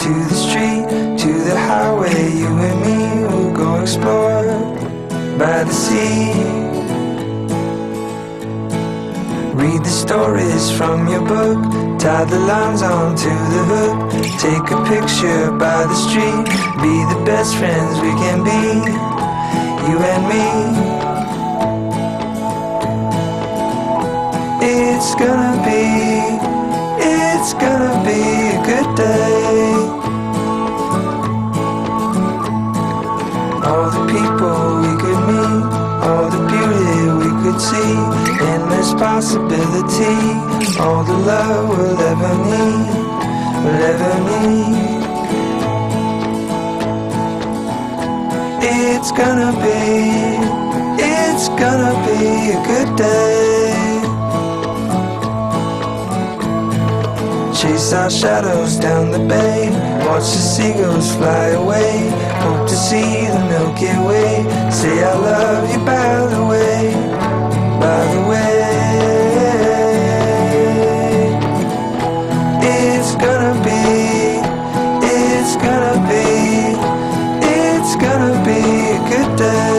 to the street, to the highway. You and me will go explore by the sea. Read the stories from your book, tie the lines onto the hook. Take a picture by the street, be the best friends we can be, you and me. It's gonna be a good day. All the people we could meet, all the beauty we could see, endless possibility, all the love we'll ever need, It's gonna be a good day. Chase our shadows down the bay, watch the seagulls fly away, hope to see the Milky Way, say I love you by the way, by the way. It's gonna be a good day.